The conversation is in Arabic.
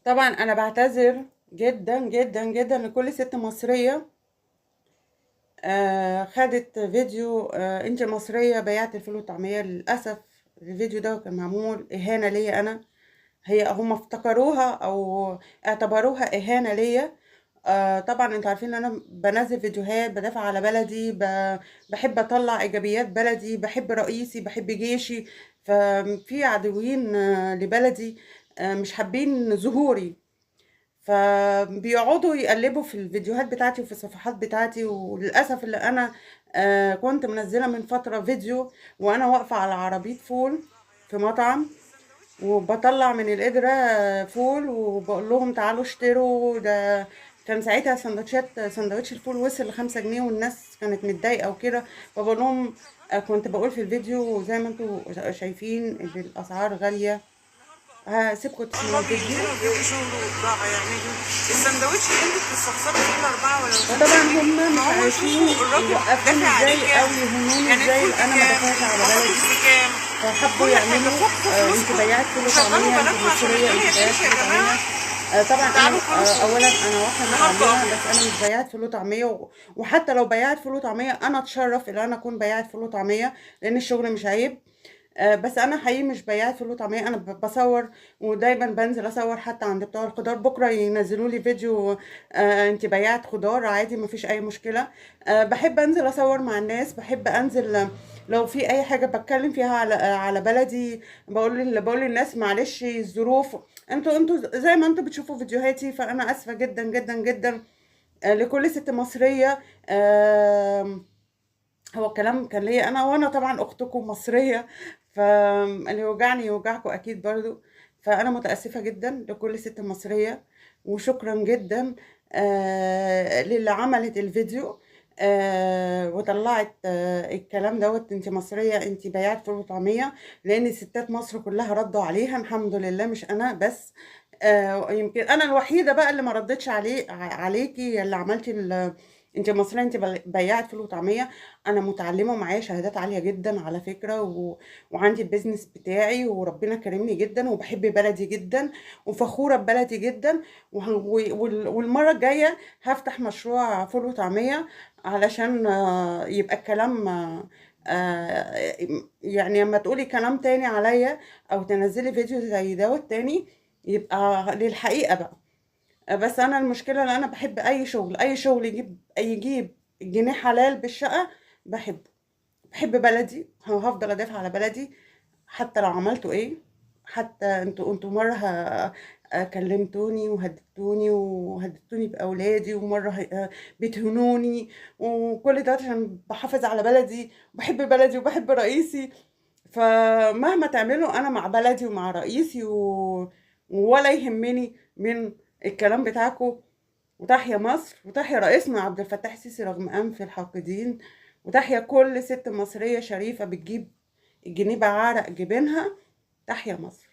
طبعا انا بعتذر جدا جدا جدا لكل ست مصرية خدت فيديو انت مصرية بيعت الفول والطعمية. للأسف الفيديو ده كان معمول إهانة ليا أنا. هم افتكروها أو اعتبروها إهانة ليا. طبعا انتوا عارفين ان انا بنزل فيديوهات بدافع على بلدي، بحب اطلع ايجابيات بلدي، بحب رئيسي، بحب جيشي. ففي عدوين لبلدي مش حابين ظهوري، فبيقعدوا يقلبوا في الفيديوهات بتاعتي وفي الصفحات بتاعتي. وللأسف اللي أنا كنت منزلة من فترة فيديو وأنا واقفة على عربية فول في مطعم، وبطلع من القدرة فول وبقول لهم تعالوا اشتروا ده. كان ساعتها سندوتش الفول وصل ل5 جنيه والناس كانت متضايقة وكده. فبقول لهم كنت بقول في الفيديو زي ما انتوا شايفين ان الأسعار غالية. هسيبكم تسمعوا والله الفيديو. بينزلوا ويجيبوا شغل وبضاعة يعملوا السندوتش اللي انتوا بتستخسروا فيه ال4 ولا فطبعا ال5 جنيه. هم ما مش هم عارفين شوفوا الراجل يوقفوني دافع عليه ازاي كام، او يهونوني يعني ازاي، الفول انا ما بكام، دافعش على البطاطس بلدي. بكام، فحبوا كل حاجة. يعملوا فكوا انت فلوسكم بياعت فول وشغلوا وطعمية، انت بناتكم عشان مصرية، انت الدنيا بياعت تمشي فول يا جماعة. وطعمية. طبعا وتعالوا انا كلوا فول اولا انا واحدة النهارده متعلمة، بس انا مش بياعت فول وطعمية وحتى لو بياعت فول وطعمية انا اتشرف ان انا اكون بياعت فول وطعمية، لان الشغل مش عيب. بس انا حقيقي مش بياعت فول وطعميه. انا بصور ودايما بنزل اصور حتى عند بتوع الخضار. بكره ينزلوا لي فيديو انت بياعت خضار عادي، مفيش اي مشكله. بحب انزل اصور مع الناس، بحب انزل لو في اي حاجه بتكلم فيها على بلدي. بقول للناس معلش الظروف. انتوا زي ما انتوا بتشوفوا فيديوهاتي، فانا اسفه جدا جدا جدا لكل ست مصريه. هو الكلام كان ليا انا، وانا طبعا اختكم مصريه، فاللي يوجعني يوجعكم اكيد برضو. فانا متاسفه جدا لكل ست مصريه، وشكرا جدا للي عملت الفيديو وطلعت الكلام دوت انت مصريه، انت بياعت فول وطعميه. لان ستات مصر كلها ردوا عليها الحمد لله، مش انا بس. يمكن انا الوحيده بقى اللي ما ردتش عليكي اللي عملتي انت مصريه، انت بياعت فول وطعميه. انا متعلمه ومعايا شهادات عاليه جدا على فكره وعندي البيزنس بتاعي وربنا كرمني جدا وبحب بلدي جدا وفخوره ببلدي جدا. والمره الجايه هفتح مشروع فول وطعميه علشان يبقى الكلام يعني لما تقولي كلام تاني عليا او تنزلي فيديو زي دوت تاني يبقى للحقيقه بقى. بس انا المشكله ان انا بحب اي شغل، اي شغل يجيب جنيه حلال بالشقه بحبه. بحب بلدي، هفضل ادافع على بلدي حتى لو عملتوا ايه. حتى انتوا مره كلمتوني وهددتوني باولادي، ومره بتهنوني، وكل ده عشان بحافظ على بلدي وبحب بلدي وبحب رئيسي. فمهما تعملوا انا مع بلدي ومع رئيسي ولا يهمني من الكلام بتاعكم. وتحيا مصر، وتحيا رئيسنا عبد الفتاح السيسي رغم أنف الحاقدين، وتحيا كل ست مصرية شريفة بتجيب الجنيه بعرق جبينها. تحيا مصر.